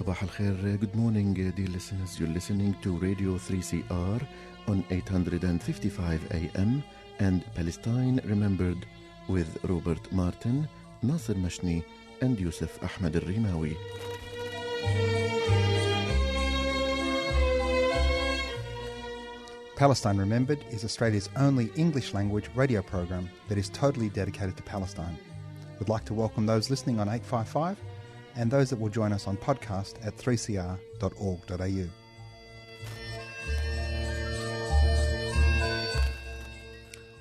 Sabah al-Khair, good morning dear listeners. You're listening to Radio 3CR on 855 AM and Palestine Remembered with Robert Martin, Nasser Mashni and Yusuf Ahmed al-Rimawi. Palestine Remembered is Australia's only English-language radio program that is totally dedicated to Palestine. We'd like to welcome those listening on 855 and those that will join us on podcast at 3cr.org.au.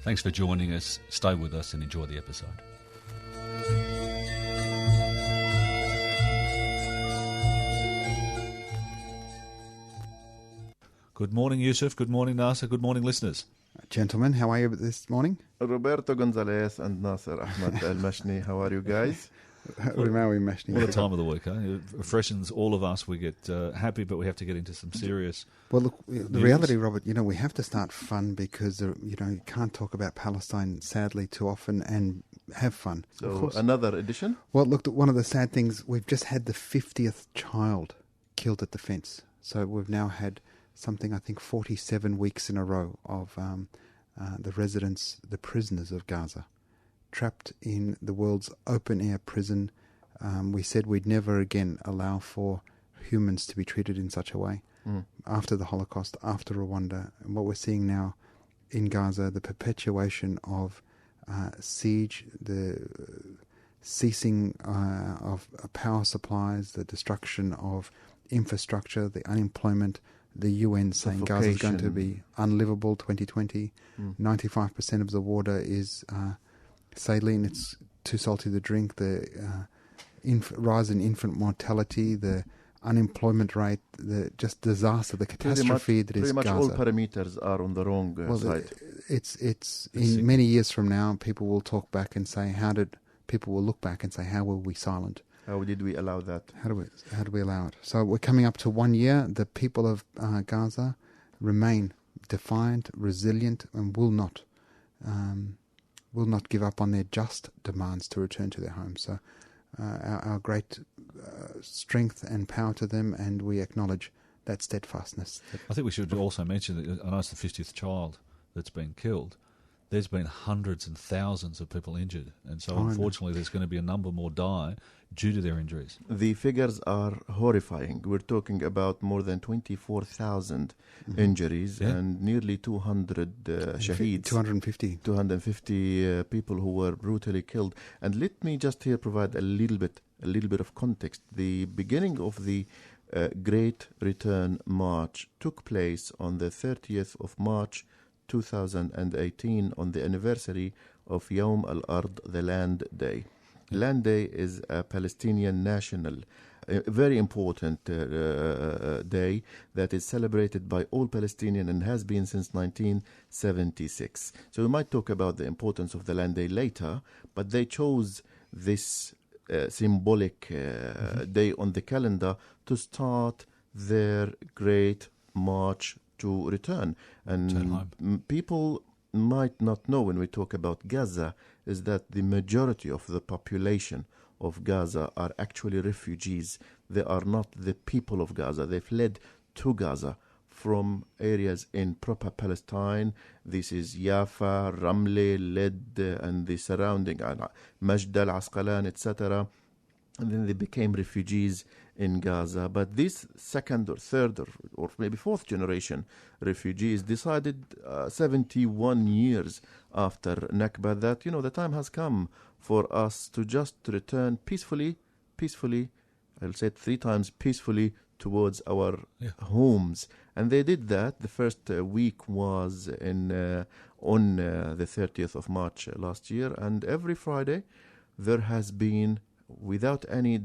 Thanks for joining us. Stay with us and enjoy the episode. Good morning, Yusuf. Good morning, Nasser. Good morning, listeners. Gentlemen, how are you this morning? Roberto Gonzalez and Nasser Ahmed al-Mashni, how are you guys? Rimawi Mashni. What a time of the week, huh? It refreshes all of us. We get happy, but we have to get into some serious Well, look, the news. reality, Robert, we have to start fun because, you can't talk about Palestine, sadly, too often and have fun. So another edition? Well, look, one of the sad things, we've just had the 50th child killed at the fence. So we've now had something, I think, 47 weeks in a row of the residents, the prisoners of Gaza, trapped in the world's open-air prison. We said we'd never again allow for humans to be treated in such a way. After the Holocaust, after Rwanda, and what we're seeing now in Gaza, the perpetuation of siege, the ceasing of power supplies, the destruction of infrastructure, the unemployment, the UN saying Gaza is going to be unlivable 2020. 95% of the water is saline, it's too salty to drink. The rise in infant mortality, the unemployment rate, the just disaster, the catastrophe that is Gaza. Pretty much all parameters are on the wrong side. It's in many years from now, people will talk back and say, people will look back and say, how were we silent? How did we allow that? How do we allow it? So we're coming up to 1 year. The people of Gaza remain defiant, resilient, and will not give up on their just demands to return to their homes. So our great strength and power to them, and we acknowledge that steadfastness. I think we should also mention that I know it's the 50th child that's been killed. There's been hundreds and thousands of people injured, and so unfortunately there's going to be a number more die due to their injuries. The figures are horrifying. We're talking about more than 24,000 injuries and nearly 200 shaheeds. 250 people who were brutally killed. And let me just here provide a little bit of context. The beginning of the Great Return March took place on the 30th of March 2018 on the anniversary of Yawm al-Ard, the Land Day. Land Day is a Palestinian national, very important day that is celebrated by all Palestinians and has been since 1976. So we might talk about the importance of the Land Day later, but they chose this symbolic day on the calendar to start their great march to return. And people might not know when we talk about Gaza is that the majority of the population of Gaza are actually refugees. They are not the people of Gaza. They fled to Gaza from areas in proper Palestine. This is Jaffa, Ramle, Led, and the surrounding, Majd al-Asqalan, etc. And then they became refugees in Gaza. But this second or third or maybe fourth generation refugees decided 71 years after Nakba that, the time has come for us to just return peacefully, I'll say it 3 times, peacefully towards our homes. And they did that. The first week was on the 30th of March last year. And every Friday there has been, without any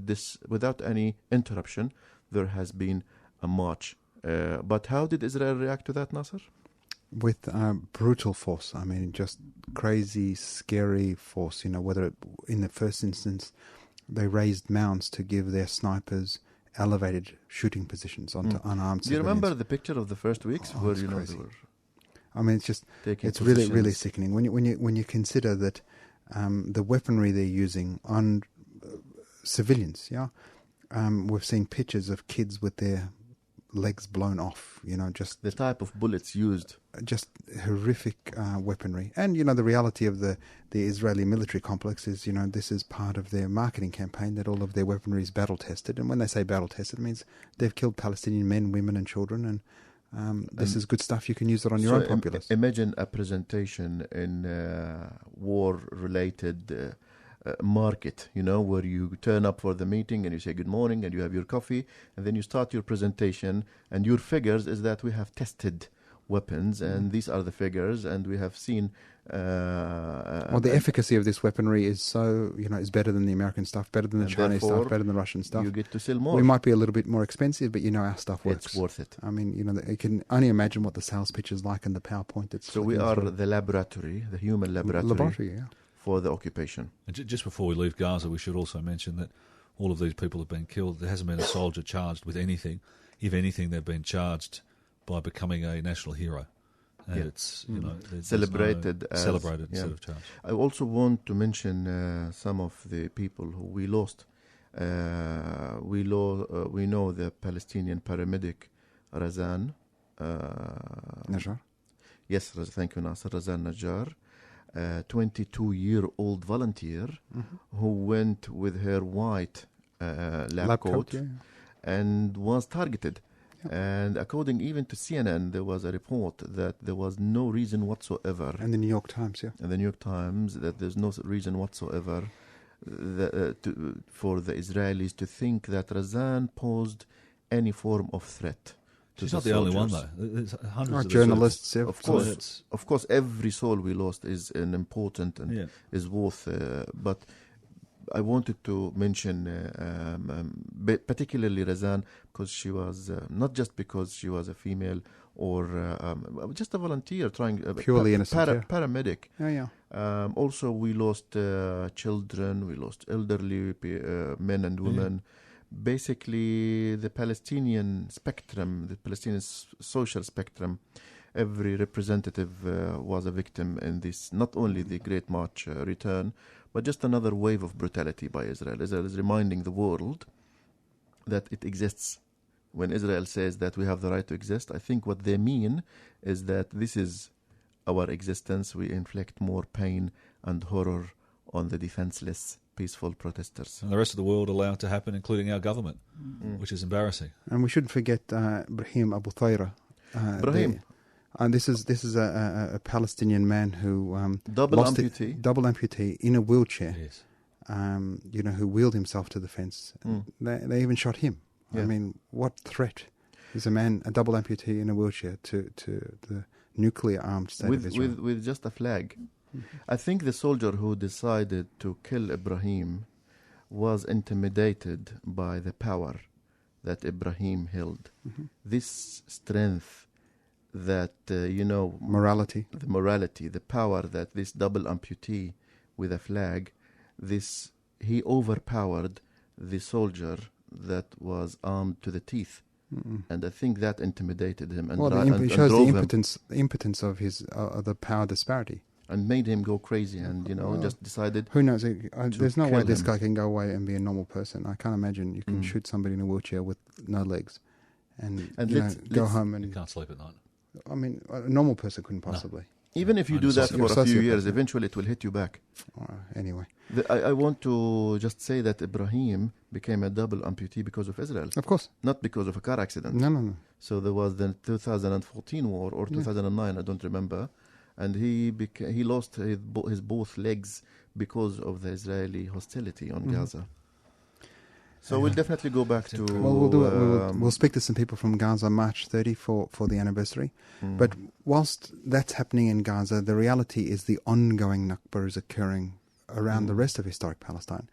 interruption, there has been a march. But how did Israel react to that, Nasser? With brutal force. I mean, just crazy, scary force. Whether in the first instance they raised mounds to give their snipers elevated shooting positions onto unarmed civilians. Do you remember the picture of the first weeks where it's crazy. They were I mean, it's really, really sickening when you consider that the weaponry they're using on civilians, We've seen pictures of kids with their legs blown off, just the type of bullets used. Just horrific weaponry. And, the reality of the Israeli military complex is, this is part of their marketing campaign, that all of their weaponry is battle-tested. And when they say battle-tested, it means they've killed Palestinian men, women and children. And this is good stuff. You can use it on your own populace. Imagine a presentation in war-related market, where you turn up for the meeting and you say good morning and you have your coffee and then you start your presentation, and your figures is that we have tested weapons and these are the figures, and we have seen the efficacy of this weaponry is so, is better than the American stuff, better than the Chinese stuff, better than the Russian stuff. You get to sell more. We might be a little bit more expensive, but our stuff works. It's worth it. I mean, you can only imagine what the sales pitch is like in the PowerPoint. So we are the laboratory, the human laboratory. For the occupation. And just before we leave Gaza, we should also mention that all of these people have been killed. There hasn't been a soldier charged with anything. If anything, they've been charged by becoming a national hero. And it's celebrated instead of charged. I also want to mention some of the people who we lost. We know the Palestinian paramedic Razan Najjar. Yes, thank you, Nasser. Razan Najjar. 22-year-old volunteer who went with her white lab coat and was targeted. And according even to CNN, there was a report that there was no reason whatsoever. And the New York Times, And the New York Times, that there's no reason whatsoever for the Israelis to think that Razan posed any form of threat. She's not the only one, though. There's hundreds of journalists. Of course, every soul we lost is an important and is worth. But I wanted to mention particularly Razan, because she was not just because she was a female or just a volunteer trying purely innocent paramedic. Also, we lost children, we lost elderly men and women. Basically, the Palestinian spectrum, the Palestinian social spectrum, every representative was a victim in this, not only the Great March return, but just another wave of brutality by Israel. Israel is reminding the world that it exists. When Israel says that we have the right to exist, I think what they mean is that this is our existence. We inflict more pain and horror on the defenseless, peaceful protesters. And the rest of the world allowed to happen, including our government, which is embarrassing. And we shouldn't forget Ibrahim Abu Thaira. Ibrahim. And this is a Palestinian man who double amputee in a wheelchair. Yes. Who wheeled himself to the fence. They even shot him. I mean, what threat is a double amputee in a wheelchair to the nuclear-armed state of Israel? With just a flag. I think the soldier who decided to kill Ibrahim was intimidated by the power that Ibrahim held. This strength that, morality, the power that this double amputee with a flag, he overpowered the soldier that was armed to the teeth. And I think that intimidated him and shows drove the impotence of his the power disparity. And made him go crazy and, just decided... Who knows? There's no way this guy can go away and be a normal person. I can't imagine you can shoot somebody in a wheelchair with no legs and go home and... You can't sleep at night. I mean, a normal person couldn't possibly. No. Even if you do that for a few years, eventually it will hit you back. Anyway. I want to just say that Ibrahim became a double amputee because of Israel. Of course. Not because of a car accident. No. So there was the 2014 war or 2009, I don't remember. And he lost his both legs because of the Israeli hostility on Gaza. So we'll definitely go back to... Well, we'll do it. We'll speak to some people from Gaza March 30 for the anniversary. But whilst that's happening in Gaza, the reality is the ongoing Nakba is occurring around the rest of historic Palestine.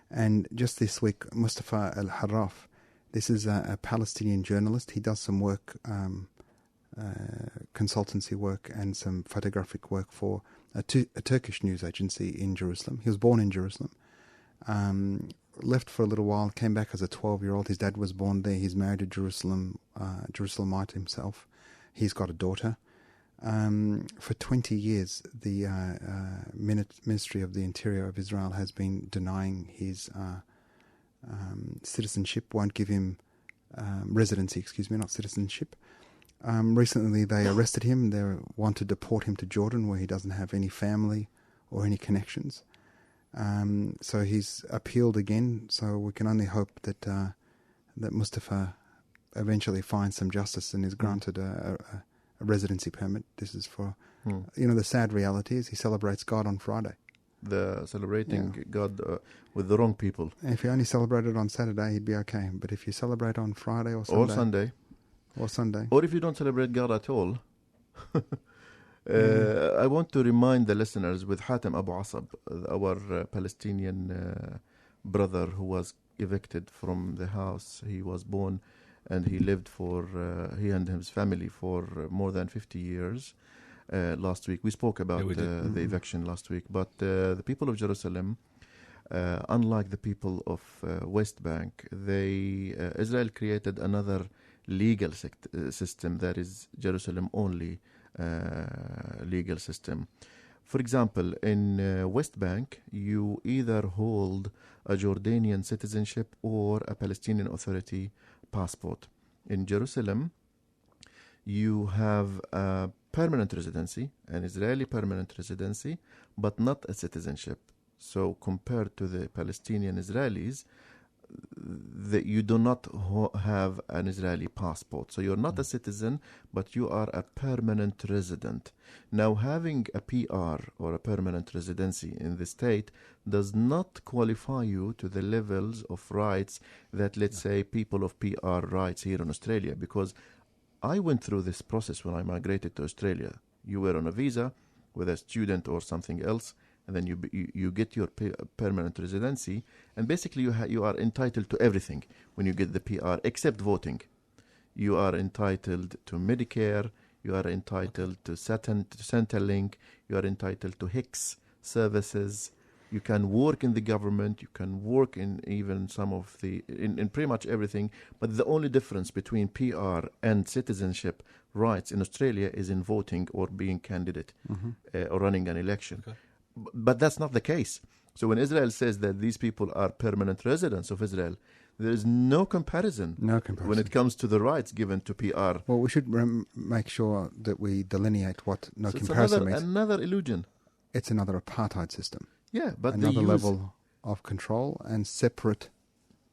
And just this week, Mustafa al-Harraf, this is a Palestinian journalist. He does some work... consultancy work and some photographic work for a Turkish news agency in Jerusalem. He was born in Jerusalem, left for a little while, came back as a 12-year-old. His dad was born there. He's married to Jerusalemite himself. He's got a daughter. For 20 years, the Ministry of the Interior of Israel has been denying his citizenship, won't give him residency, not citizenship. Recently they arrested him. They want to deport him to Jordan, where he doesn't have any family or any connections. So he's appealed again, so we can only hope that that Mustafa eventually finds some justice and is granted a residency permit. This is for, the sad reality is he celebrates God on Friday. Celebrating God with the wrong people. If he only celebrated on Saturday, he'd be okay. But if you celebrate on Friday or Sunday... Or if you don't celebrate God at all... I want to remind the listeners with Hatem Abu Asab, our Palestinian brother who was evicted from the house he was born, and he lived he and his family for more than 50 years. Last week we spoke about the eviction last week, but the people of Jerusalem, unlike the people of West Bank, Israel created another legal system that is Jerusalem only legal system. For example, in West Bank, you either hold a Jordanian citizenship or a Palestinian Authority passport. In Jerusalem, you have a permanent residency, an Israeli permanent residency, but not a citizenship. So compared to the Palestinian Israelis, you do not have an Israeli passport. So you're not a citizen, but you are a permanent resident. Now, having a PR or a permanent residency in the state does not qualify you to the levels of rights that, let's say, people of PR rights here in Australia, because I went through this process when I migrated to Australia. You were on a visa, whether a student or something else, and then you get your permanent residency, and basically you are entitled to everything when you get the PR, except voting. You are entitled to Medicare, you are entitled to Centrelink, you are entitled to HICS services, you can work in the government, you can work in even some of in pretty much everything, but the only difference between PR and citizenship rights in Australia is in voting or being candidate or running an election. Okay. But that's not the case. So when Israel says that these people are permanent residents of Israel, there is no comparison when it comes to the rights given to PR. Well, we should make sure that we delineate what comparison means. It's another illusion. It's another apartheid system. Yeah, but another level of control and separate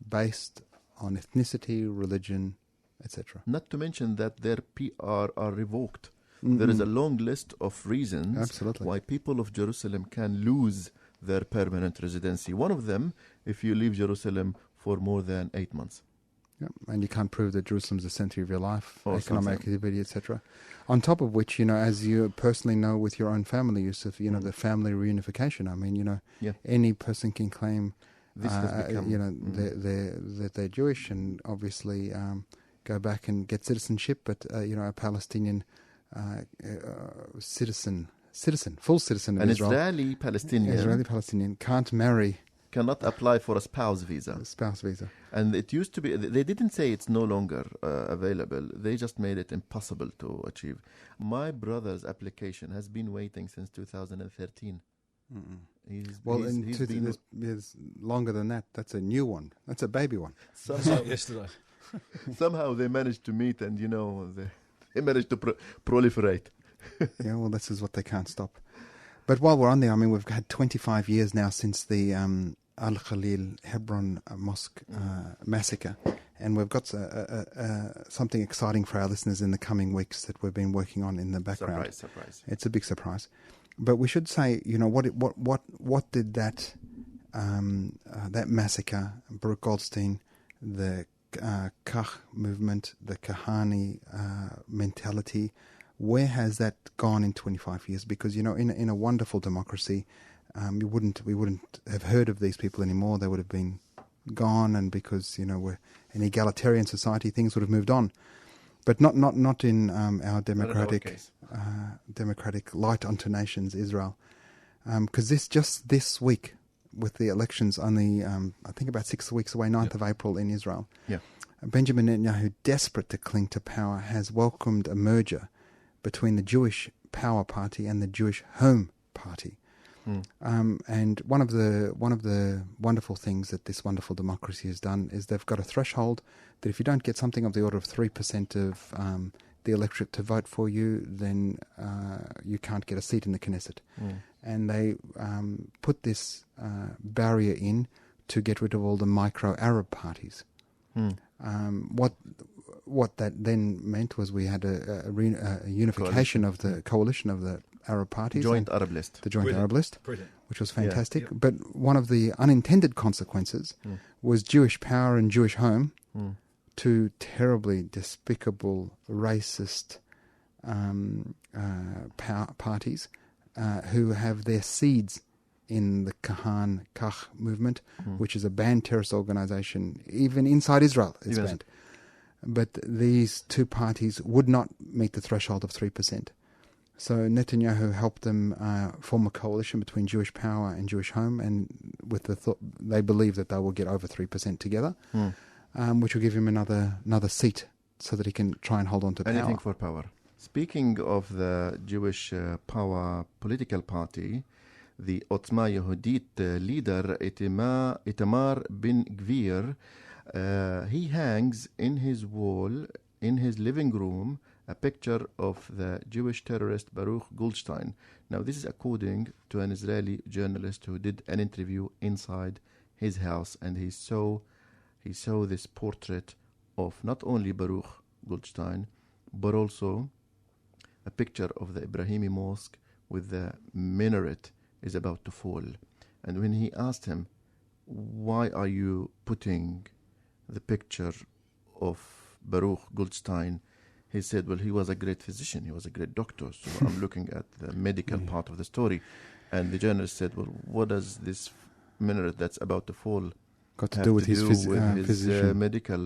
based on ethnicity, religion, etc. Not to mention that their PR are revoked. There is a long list of reasons why people of Jerusalem can lose their permanent residency. One of them, if you leave Jerusalem for more than 8 months. Yeah, and you can't prove that Jerusalem's the center of your life, economic activity, etc. On top of which, as you personally know with your own family, Yusuf, the family reunification. I mean, any person can claim, that they're Jewish and obviously go back and get citizenship, but, a Palestinian full citizen of Israel. Israeli Palestinian cannot apply for a spouse visa. And it used to be, they didn't say it's no longer available. They just made it impossible to achieve. My brother's application has been waiting since 2013. He's longer than that. That's a new one. That's a baby one. Yesterday. Somehow they managed to meet, and they managed to proliferate. Yeah, well, this is what they can't stop. But while we're on there, I mean, we've had 25 years now since the Al-Khalil Hebron Mosque massacre, and we've got something exciting for our listeners in the coming weeks that we've been working on in the background. Surprise. It's a big surprise. But we should say, what did that massacre, Baruch Goldstein, the Kach movement, the Kahani mentality, where has that gone in 25 years? Because, in a wonderful democracy, we wouldn't have heard of these people anymore. They would have been gone, and because, we're an egalitarian society, things would have moved on. But not in our democratic light unto nations, Israel. Because this week, with the elections only, I think about 6 weeks away, 9th of April in Israel, Benjamin Netanyahu, desperate to cling to power, has welcomed a merger between the Jewish Power Party and the Jewish Home Party. And one of the wonderful things that this wonderful democracy has done is they've got a threshold that if you don't get something of the order of 3% of the electorate to vote for you, then you can't get a seat in the Knesset. And they put this barrier in to get rid of all the micro-Arab parties. What that then meant was we had a unification of the coalition of the Arab parties. Joint Arab List. The Joint Arab List, which was fantastic. Yeah. But one of the unintended consequences was Jewish Power and Jewish Home, two terribly despicable, racist parties who have their seeds in the Kach movement, which is a banned terrorist organization, even inside Israel it's banned. But these two parties would not meet the threshold of 3%. So Netanyahu helped them form a coalition between Jewish Power and Jewish Home, and with the thought they believe that they will get over 3% together, which will give him another seat so that he can try and hold on to power. Anything for power. Speaking of the Jewish Power political party, the Otzma Yehudit leader Itamar Ben-Gvir, he hangs in his wall, in his living room, a picture of the Jewish terrorist Baruch Goldstein. Now, this is according to an Israeli journalist who did an interview inside his house, and he saw this portrait of not only Baruch Goldstein, but also a picture of the Ibrahimi Mosque with the minaret is about to fall. And when he asked him, why are you putting the picture of Baruch Goldstein, he said, well, he was a great physician, he was a great doctor, so I'm looking at the medical part of the story. And the journalist said, well, what does this minaret that's about to fall got to do with his medical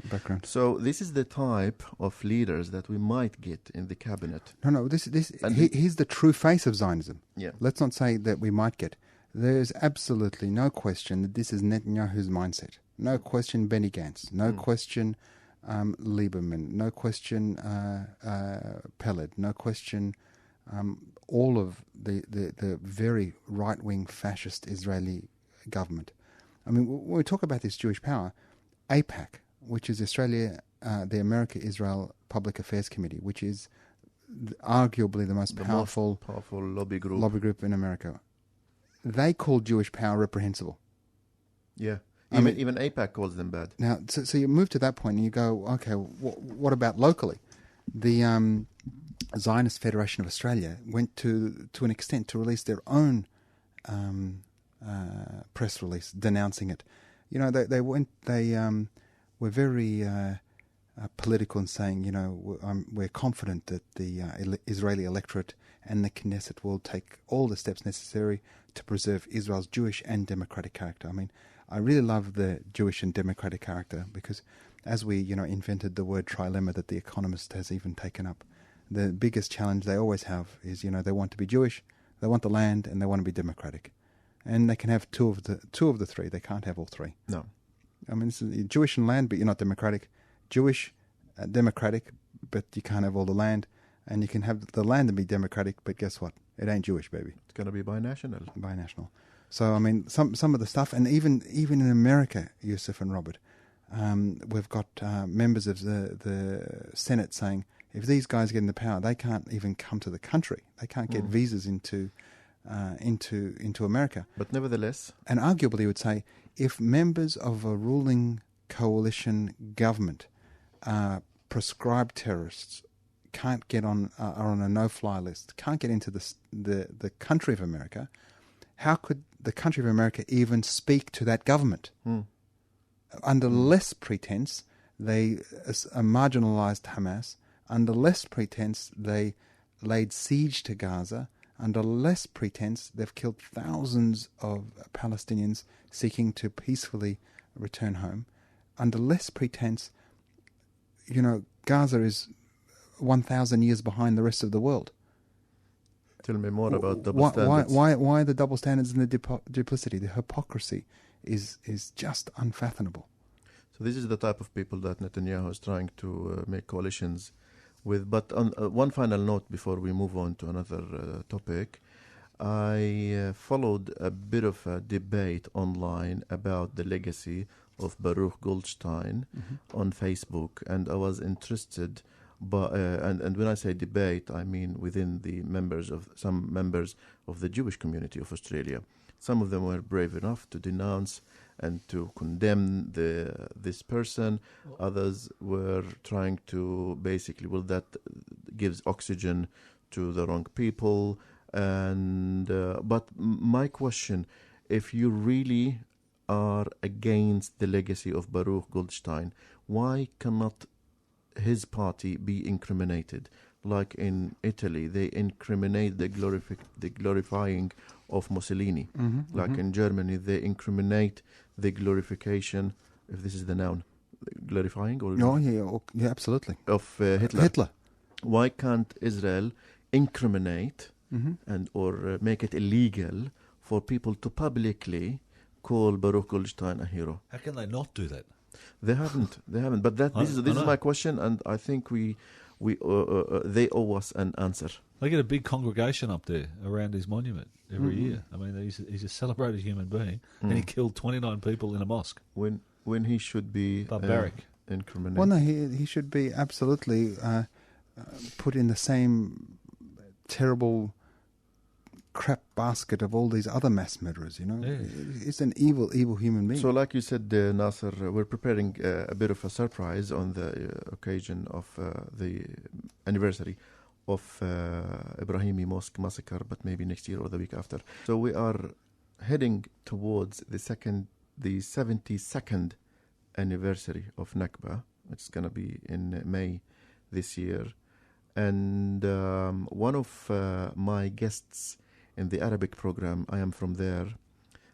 background? So this is the type of leaders that we might get in the cabinet. No, he's the true face of Zionism. Yeah. Let's not say that we might get. There's absolutely no question that this is Netanyahu's mindset. No question Benny Gantz. No question Lieberman. No question Peled. No question all of the very right-wing fascist Israeli government. I mean, when we talk about this Jewish Power, AIPAC, which is the America-Israel Public Affairs Committee, which is arguably the most powerful lobby group in America, they call Jewish Power reprehensible. Yeah. Even AIPAC calls them bad. Now, so you move to that point and you go, okay, what about locally? The Zionist Federation of Australia went to an extent to release their own press release denouncing it. You know, they were very political in saying, we're confident that the Israeli electorate and the Knesset will take all the steps necessary to preserve Israel's Jewish and democratic character. I mean, I really love the Jewish and democratic character because as we, invented the word trilemma that The Economist has even taken up, the biggest challenge they always have is, they want to be Jewish, they want the land, and they want to be democratic. And they can have two of the three. They can't have all three. No. I mean, it's Jewish and land, but you're not democratic. Jewish, democratic, but you can't have all the land. And you can have the land and be democratic, but guess what? It ain't Jewish, baby. It's going to be binational. Binational. So, I mean, some of the stuff, and even in America, Yusuf and Robert, we've got members of the Senate saying, if these guys get into power, they can't even come to the country. They can't get visas into America. But nevertheless, and arguably, you would say, if members of a ruling coalition government, proscribed terrorists, can't get are on a no-fly list, can't get into the country of America, how could the country of America even speak to that government? Under less pretense, they marginalized Hamas. Under less pretense, they laid siege to Gaza. Under less pretense, they've killed thousands of Palestinians seeking to peacefully return home. Under less pretense, Gaza is 1,000 years behind the rest of the world. Tell me more about double standards. Why the double standards and the duplicity? The hypocrisy is just unfathomable. So this is the type of people that Netanyahu is trying to make coalitions with. But on one final note before we move on to another topic, I followed a bit of a debate online about the legacy of Baruch Goldstein on Facebook, and I was interested. But and when I say debate, I mean within the some members of the Jewish community of Australia. Some of them were brave enough to denounce and to condemn this person. Others were trying to basically, well, that gives oxygen to the wrong people. And but my question, if you really are against the legacy of Baruch Goldstein, why cannot his party be incriminated? Like in Italy, they incriminate the glorifying of Mussolini. Like in Germany, they incriminate the glorification, if this is the noun, glorifying or yeah, absolutely, of Hitler. Why can't Israel incriminate and or make it illegal for people to publicly call Baruch Goldstein a hero? How can they not do that? They haven't. But this is my question, and I think they owe us an answer. They get a big congregation up there around his monument every year. I mean, he's a celebrated human being, and he killed 29 people in a mosque. When he should be barbaric, incriminated. Well, no, he should be absolutely put in the same terrible crap basket of all these other mass murderers, you know. Yeah. He's an evil human being. So like you said, Nasser, we're preparing a bit of a surprise on the occasion of the anniversary of Ibrahimi Mosque massacre, but maybe next year or the week after. So we are heading towards the 72nd anniversary of Nakba. It's going to be in May this year. And one of my guests in the Arabic program, I am from there,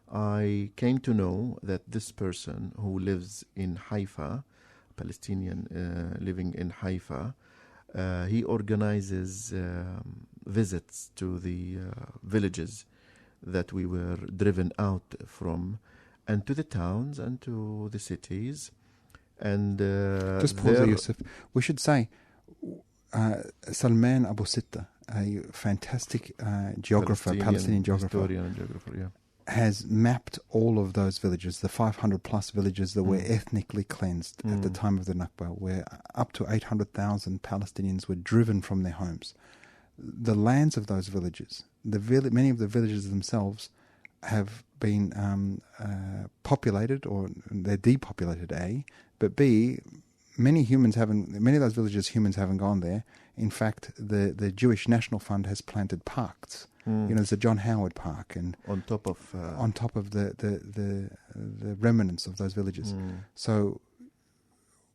I came to know that this person who lives in Haifa, Palestinian living in Haifa, he organizes visits to the villages that we were driven out from, and to the towns and to the cities. And just pause there, Yusuf. We should say Salman Abu Sitta, a fantastic Palestinian geographer, historian and geographer, yeah, has mapped all of those villages, the 500 plus villages that were ethnically cleansed at the time of the Nakba, where up to 800,000 Palestinians were driven from their homes. The lands of those villages, many of the villages themselves have been populated, or they're depopulated, A, but B, many of those villages, humans haven't gone there. In fact, the Jewish National Fund has planted parks. You know, there's a John Howard Park, and on top of the remnants of those villages. So,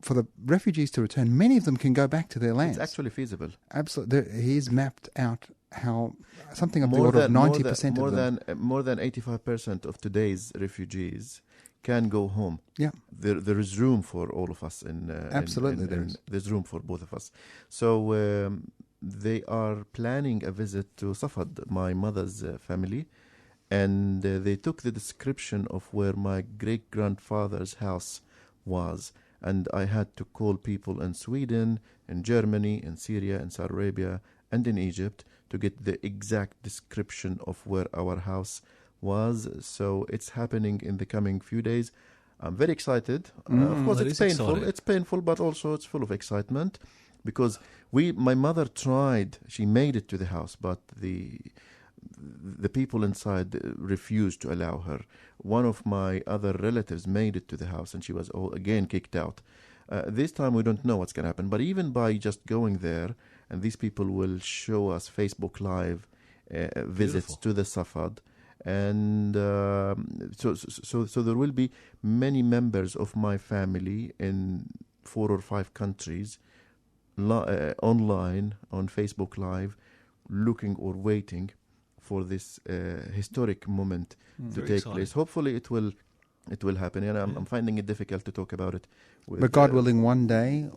for the refugees to return, many of them can go back to their lands. It's actually feasible. Absolutely, he's mapped out how something of the order of 90% of them. More than 85% of today's refugees can go home. Yeah, there is room for all of us. Absolutely, there's room for both of us. So they are planning a visit to Safad, my mother's family, and they took the description of where my great-grandfather's house was, and I had to call people in Sweden, in Germany, in Syria, in Saudi Arabia, and in Egypt to get the exact description of where our house was. So it's happening in the coming few days. I'm very excited. Of course, it's painful. Exciting. It's painful, but also it's full of excitement, because my mother tried. She made it to the house, but the people inside refused to allow her. One of my other relatives made it to the house, and she was again kicked out. This time we don't know what's going to happen. But even by just going there, and these people will show us Facebook Live visits to the Safad. And so there will be many members of my family in 4 or 5 countries online on Facebook Live, looking or waiting for this historic moment to take place. Hopefully it will happen, and I'm finding it difficult to talk about it. But God willing, one day,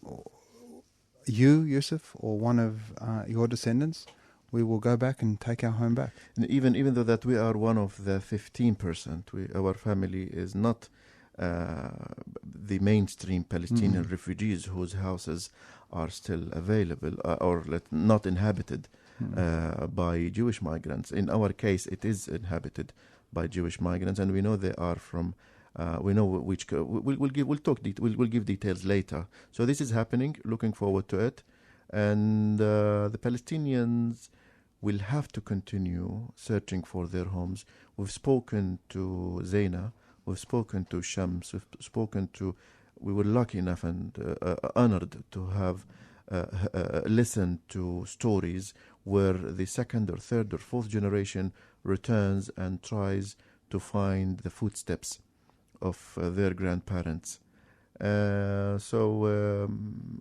you, Yusuf, or one of your descendants, we will go back and take our home back. And even though that we are one of the 15%, our family is not the mainstream Palestinian refugees whose houses are still available or not inhabited. by Jewish migrants. In our case, it is inhabited by Jewish migrants, and we know they are from. We know which. We'll give details later. So this is happening. Looking forward to it, and the Palestinians will have to continue searching for their homes. We've spoken to Zaina. We've spoken to Shams. We've spoken to. We were lucky enough and honored to have listened to stories where the second or third or fourth generation returns and tries to find the footsteps of their grandparents. So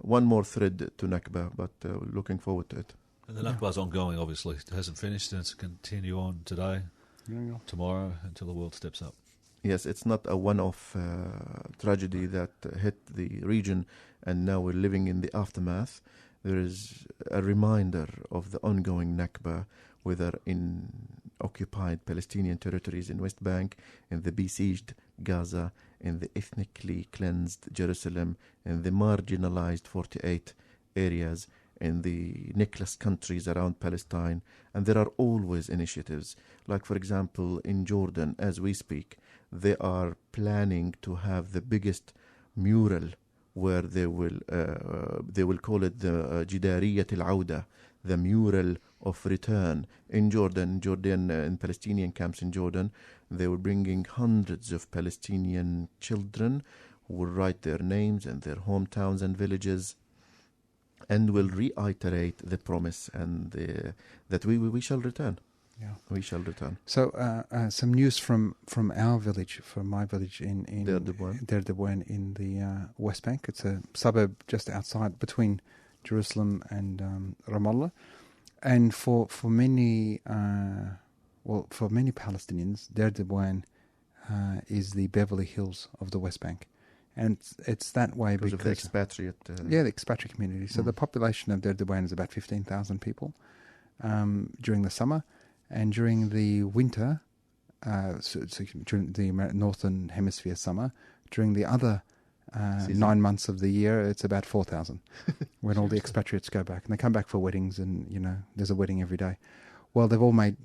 one more thread to Nakba, but looking forward to it. And the Nakba's ongoing, obviously. It hasn't finished, and it's continue on today, tomorrow, until the world steps up. Yes, it's not a one-off tragedy that hit the region, and now we're living in the aftermath. There is a reminder of the ongoing Nakba, whether in occupied Palestinian territories in West Bank, in the besieged Gaza, in the ethnically cleansed Jerusalem, in the marginalized 48 areas, in the necklace countries around Palestine. And there are always initiatives. Like, for example, in Jordan, as we speak, they are planning to have the biggest mural where they will call it the Jidariyat al-Auda, the mural of return in Jordan. In Palestinian camps in Jordan, they were bringing hundreds of Palestinian children who will write their names and their hometowns and villages, and will reiterate the promise and that we shall return. Yeah, we shall return. So some news from our village, from my village in Deir Debouane in the West Bank. It's a suburb just outside, between Jerusalem and Ramallah. And for many Palestinians, Deir Debouane is the Beverly Hills of the West Bank. And it's that way because of the expatriate... the expatriate community. So the population of Deir Debouane is about 15,000 people during the summer. And during the winter, so during the Northern Hemisphere summer, during the other 9 months of the year, it's about 4,000 when all the expatriates go back. And they come back for weddings, and, there's a wedding every day. Well, they've all made,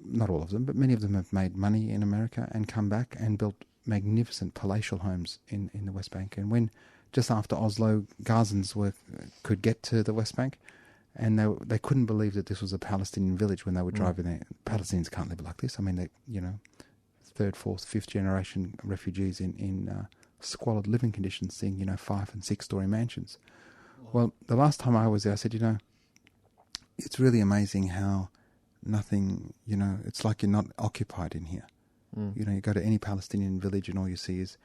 not all of them, but many of them have made money in America and come back and built magnificent palatial homes in the West Bank. And when, just after Oslo, Gazans could get to the West Bank, and they couldn't believe that this was a Palestinian village when they were driving there. Palestinians can't live like this. I mean, they, third, fourth, fifth generation refugees in squalid living conditions, seeing 5 and 6 story mansions. Well, the last time I was there, I said, it's really amazing how nothing, it's like you're not occupied in here. You go to any Palestinian village and all you see is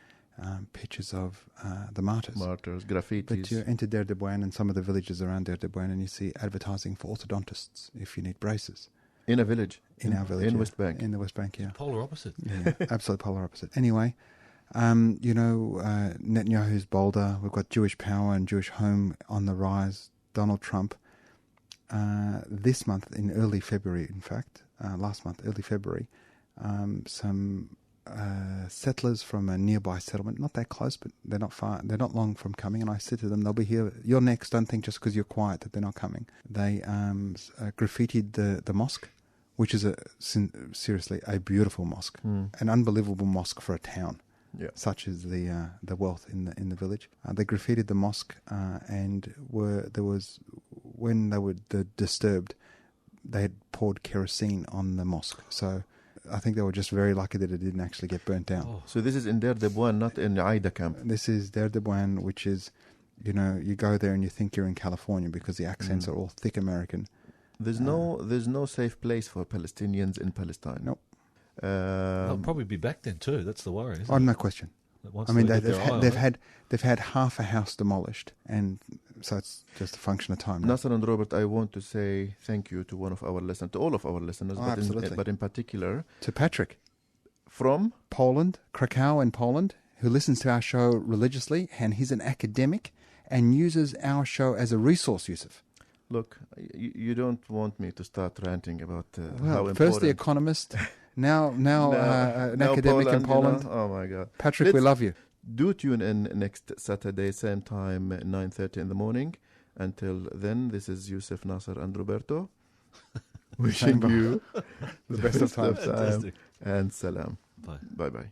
pictures of the martyrs. Graffitis. But you enter Deir Debouane and some of the villages around Deir Debouane, and you see advertising for orthodontists if you need braces. In a village? In our village. In West Bank? In the West Bank, yeah. Polar opposite. Yeah, absolute polar opposite. Anyway, Netanyahu's bolder. We've got Jewish power and Jewish home on the rise. Donald Trump. This month, in early February, in fact, last month, early February, some settlers from a nearby settlement, not that close, but they're not far, they're not long from coming, and I said to them, they'll be here, you're next, don't think just because you're quiet that they're not coming. They graffitied the mosque, which is seriously a beautiful mosque, an unbelievable mosque for a town. Yeah. Such is the wealth in the village. They graffitied the mosque, and when they were disturbed, they had poured kerosene on the mosque. So I think they were just very lucky that it didn't actually get burnt down. Oh. So this is in Deir Debouane, not in the Aida camp. This is Deir Debouane, which is, you go there and you think you're in California because the accents are all thick American. There's no safe place for Palestinians in Palestine. Nope. They'll probably be back then too. That's the worry, isn't it? No question. I mean, they've had half a house demolished, and so it's just a function of time. Nasser and Robert, I want to say thank you to one of our listeners, to all of our listeners, but in particular to Patrick from Poland, Krakow in Poland, who listens to our show religiously, and he's an academic and uses our show as a resource, Yusuf. Look, you don't want me to start ranting about how important... First the Economist, now an academic Poland, in Poland. Oh, my God. Patrick, we love you. Do tune in next Saturday, same time, 9:30 in the morning. Until then, this is Yusuf, Nasser, and Roberto Wishing you the best of times. time. And salam. Bye. Bye-bye.